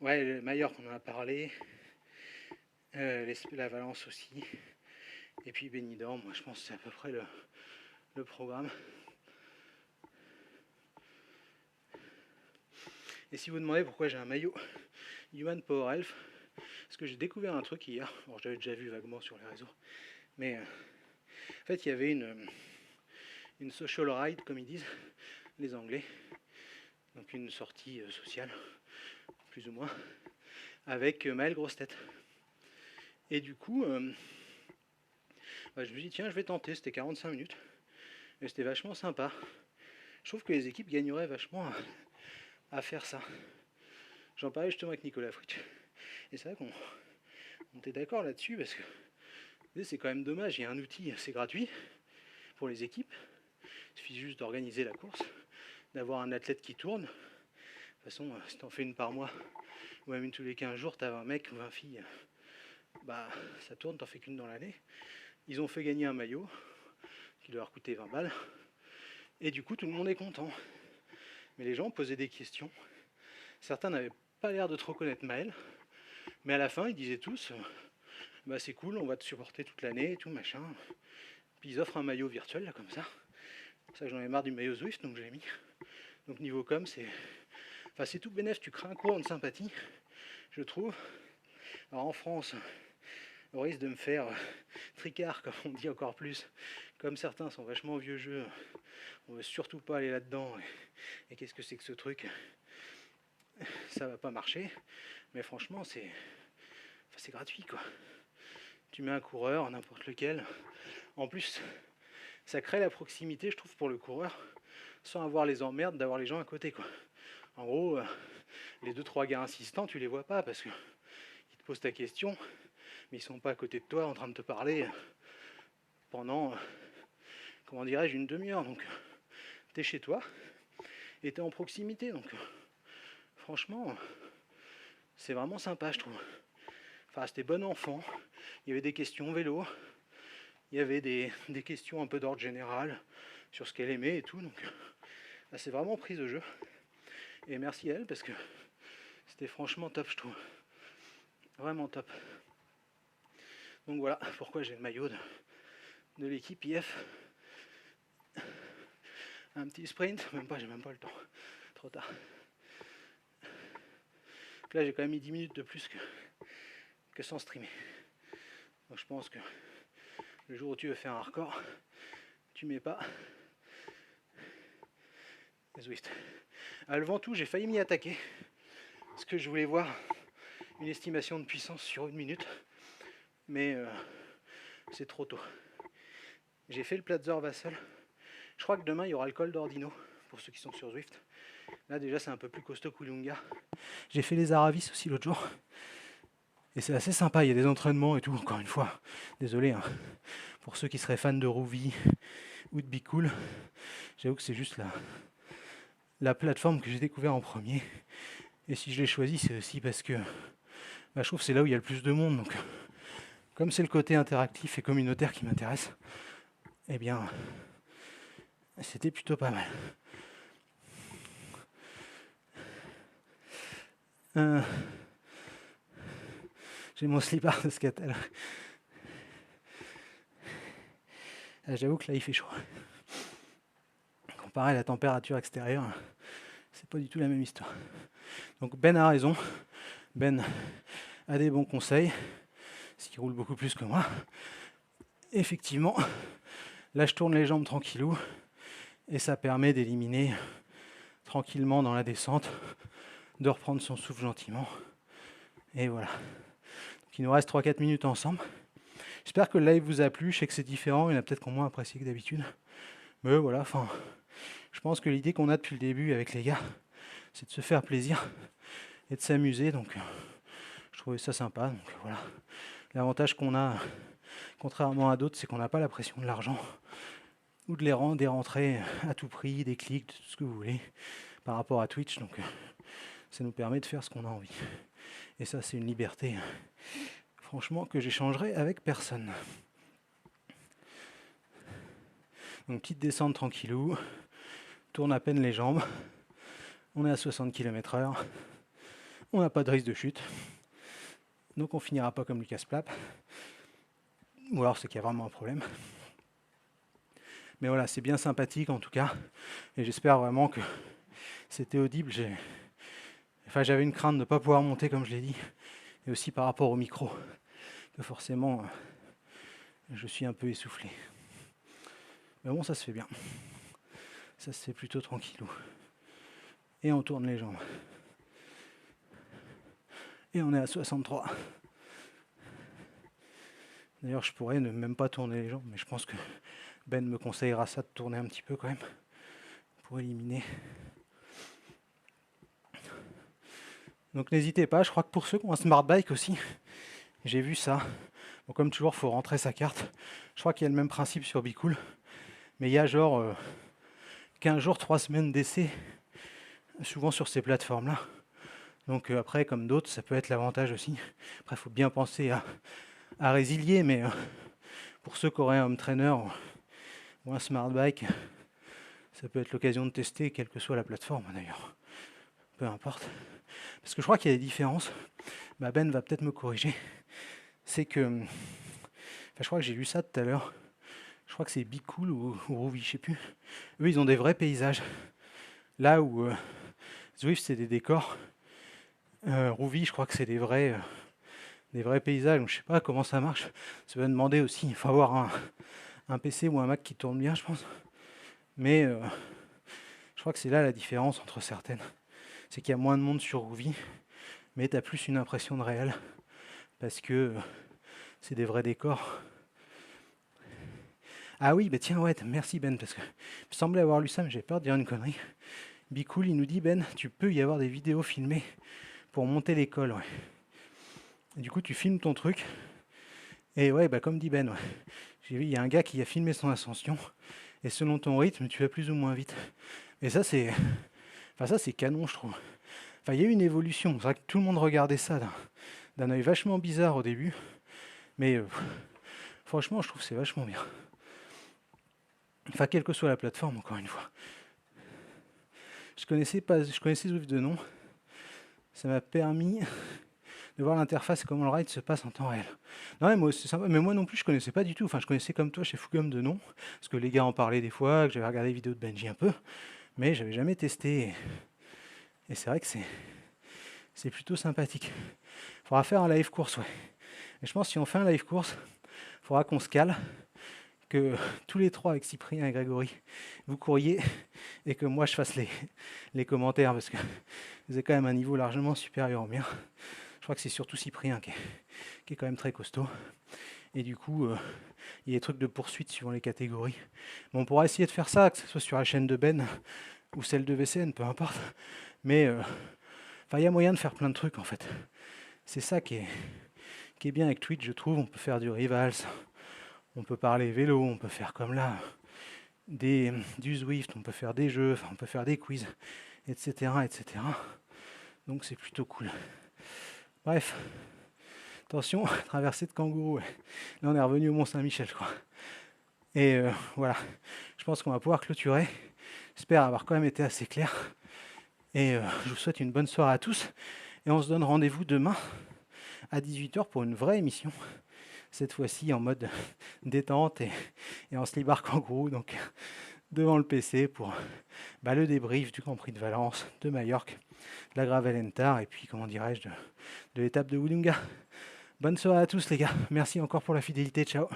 ouais, le Majorque, on en a parlé. La Valence aussi. Et puis Benidorm, moi je pense que c'est à peu près le programme. Et si vous demandez pourquoi j'ai un maillot Human Power Elf, parce que j'ai découvert un truc hier, alors je l'avais déjà vu vaguement sur les réseaux, mais en fait il y avait une social ride, comme ils disent les Anglais, donc une sortie sociale, plus ou moins, avec Maël Grosse-Tête. Et du coup, je me suis dit, tiens, je vais tenter, c'était 45 minutes, et c'était vachement sympa. Je trouve que les équipes gagneraient vachement à faire ça. J'en parlais justement avec Nicolas Fritsch, et c'est vrai qu'on était d'accord là-dessus, parce que c'est quand même dommage, il y a un outil, c'est gratuit pour les équipes, il suffit juste d'organiser la course, d'avoir un athlète qui tourne. De toute façon, si t'en fais une par mois, ou même une tous les 15 jours, t'as 20 mecs ou 20 filles, bah ça tourne, t'en fais qu'une dans l'année. Ils ont fait gagner un maillot qui leur a coûté 20 balles, et du coup tout le monde est content. Mais les gens posaient des questions. Certains n'avaient pas l'air de trop connaître Maël, mais à la fin ils disaient tous bah c'est cool, on va te supporter toute l'année et tout machin. Puis ils offrent un maillot virtuel là comme ça. C'est ça que j'en ai marre du maillot Zwift, donc je l'ai mis. Donc niveau com, c'est tout bénef, tu crées un courant de sympathie, je trouve. Alors en France, au risque de me faire tricard, comme on dit encore plus, comme certains sont vachement vieux jeux, on veut surtout pas aller là-dedans, et qu'est-ce que c'est que ce truc? Ça va pas marcher, mais franchement c'est gratuit quoi. Tu mets un coureur, n'importe lequel, en plus ça crée la proximité je trouve pour le coureur, sans avoir les emmerdes d'avoir les gens à côté quoi. En gros, les 2-3 gars insistants tu les vois pas parce que ils te posent ta question, mais ils sont pas à côté de toi en train de te parler pendant, comment dirais-je, une demi-heure. Donc t'es chez toi et t'es en proximité, donc franchement c'est vraiment sympa je trouve. Enfin c'était bon enfant, il y avait des questions vélo, il y avait des questions un peu d'ordre général sur ce qu'elle aimait et tout, donc là, c'est vraiment prise de jeu. Et merci à elle parce que c'était franchement top je trouve. Vraiment top. Donc voilà pourquoi j'ai le maillot de l'équipe IF. Un petit sprint, j'ai même pas le temps. Trop tard. Donc là j'ai quand même mis 10 minutes de plus que sans streamer. Donc je pense que le jour où tu veux faire un record, tu mets pas Zwift. Le Ventoux, j'ai failli m'y attaquer parce que je voulais voir une estimation de puissance sur 1 minute, mais c'est trop tôt. J'ai fait le Platzer Vassal. Je crois que demain il y aura le col d'Ordino pour ceux qui sont sur Zwift. Là déjà c'est un peu plus costaud qu'Ulunga. J'ai fait les Aravis aussi l'autre jour. Et c'est assez sympa, il y a des entraînements et tout, encore une fois. Désolé hein, pour ceux qui seraient fans de Rouvy ou de Be Cool. J'avoue que c'est juste la plateforme que j'ai découvert en premier. Et si je l'ai choisi, c'est aussi parce que je trouve que c'est là où il y a le plus de monde. Donc, comme c'est le côté interactif et communautaire qui m'intéresse, eh bien, c'était plutôt pas mal. J'ai mon slipper de skater. J'avoue que là, il fait chaud. Comparé à la température extérieure, c'est pas du tout la même histoire. Donc Ben a raison. Ben a des bons conseils, ce qui roule beaucoup plus que moi. Effectivement, là je tourne les jambes tranquillou et ça permet d'éliminer tranquillement dans la descente de reprendre son souffle gentiment. Et voilà. Donc il nous reste 3-4 minutes ensemble. J'espère que le live vous a plu. Je sais que c'est différent, il y en a peut-être qui ont moins apprécié que d'habitude. Mais voilà, enfin, je pense que l'idée qu'on a depuis le début avec les gars, c'est de se faire plaisir et de s'amuser. Donc je trouvais ça sympa. Donc voilà. L'avantage qu'on a, contrairement à d'autres, c'est qu'on n'a pas la pression de l'argent ou de des rentrées à tout prix, des clics, tout ce que vous voulez par rapport à Twitch. Donc ça nous permet de faire ce qu'on a envie. Et ça, c'est une liberté, franchement, que j'échangerai avec personne. Donc petite descente tranquillou, tourne à peine les jambes. On est à 60 km/h. On n'a pas de risque de chute. Donc on finira pas comme Lucas Plap. Ou alors c'est qu'il y a vraiment un problème. Mais voilà, c'est bien sympathique en tout cas. Et j'espère vraiment que c'était audible. J'avais une crainte de ne pas pouvoir monter comme je l'ai dit. Et aussi par rapport au micro. Que forcément, je suis un peu essoufflé. Mais bon, ça se fait bien. Ça se fait plutôt tranquillou. Et on tourne les jambes. Et on est à 63. D'ailleurs, je pourrais ne même pas tourner les jambes, mais je pense que Ben me conseillera ça de tourner un petit peu quand même, pour éliminer. Donc n'hésitez pas, je crois que pour ceux qui ont un smart bike aussi, j'ai vu ça. Bon, comme toujours, il faut rentrer sa carte. Je crois qu'il y a le même principe sur Bicool, mais il y a genre 15 jours, 3 semaines d'essai, souvent sur ces plateformes-là. Donc après, comme d'autres, ça peut être l'avantage aussi. Après, il faut bien penser à résilier, mais pour ceux qui auraient un home trainer ou un smart bike, ça peut être l'occasion de tester, quelle que soit la plateforme d'ailleurs. Peu importe. Parce que je crois qu'il y a des différences. Ben va peut-être me corriger. C'est que, je crois que j'ai lu ça tout à l'heure. Je crois que c'est Bicool ou Rouvy, je sais plus. Eux, ils ont des vrais paysages. Là où Zwift, c'est des décors. Rouvy, je crois que c'est des vrais paysages. Donc, je sais pas comment ça marche. Ça va demander aussi. Il faut avoir un PC ou un Mac qui tourne bien, je pense. Mais je crois que c'est là la différence entre certaines. C'est qu'il y a moins de monde sur Rouvy, mais tu as plus une impression de réel. Parce que c'est des vrais décors. Ah oui, bah tiens, ouais, merci Ben, parce que il me semblait avoir lu ça, mais j'ai peur de dire une connerie. Bicool, il nous dit, Ben, tu peux y avoir des vidéos filmées pour monter l'école, ouais. Et du coup, tu filmes ton truc. Et ouais, bah comme dit Ben, ouais. J'ai vu, il y a un gars qui a filmé son ascension. Et selon ton rythme, tu vas plus ou moins vite. Et ça, c'est canon, je trouve. Enfin, il y a eu une évolution. C'est vrai que tout le monde regardait ça d'un œil vachement bizarre au début. Mais franchement, je trouve que c'est vachement bien. Enfin, quelle que soit la plateforme, encore une fois. Je connaissais Zwift de nom. Ça m'a permis de voir l'interface et comment le ride se passe en temps réel. Non, mais moi, c'est sympa. Mais moi non plus, je connaissais pas du tout. Enfin, je connaissais comme toi chez Fugum de nom, parce que les gars en parlaient des fois, que j'avais regardé les vidéos de Benji un peu, mais j'avais jamais testé. Et c'est vrai que c'est plutôt sympathique. Il faudra faire un live course, ouais. Et je pense que si on fait un live course, il faudra qu'on se cale, que tous les trois avec Cyprien et Grégory, vous couriez et que moi je fasse les commentaires, parce que vous avez quand même un niveau largement supérieur au mien. Je crois que c'est surtout Cyprien qui est quand même très costaud. Et du coup, il y a des trucs de poursuite suivant les catégories. Bon, on pourra essayer de faire ça, que ce soit sur la chaîne de Ben ou celle de VCN, peu importe. Mais il y a moyen de faire plein de trucs en fait. C'est ça qui est bien avec Twitch, je trouve. On peut faire du rivals, on peut parler vélo, on peut faire comme là du Zwift, on peut faire des jeux, on peut faire des quiz, etc. Donc c'est plutôt cool. Bref, attention, traversée de kangourou. Ouais. Là on est revenu au Mont-Saint-Michel, je crois. Et voilà, je pense qu'on va pouvoir clôturer. J'espère avoir quand même été assez clair. Et je vous souhaite une bonne soirée à tous. Et on se donne rendez-vous demain à 18h pour une vraie émission. Cette fois-ci en mode détente et en slibard kangourou. Donc devant le PC pour le débrief du Grand Prix de Valence, de Majorque, de la Gravel-Entar et puis, comment dirais-je, de l'étape de Wollonga. Bonne soirée à tous les gars. Merci encore pour la fidélité. Ciao.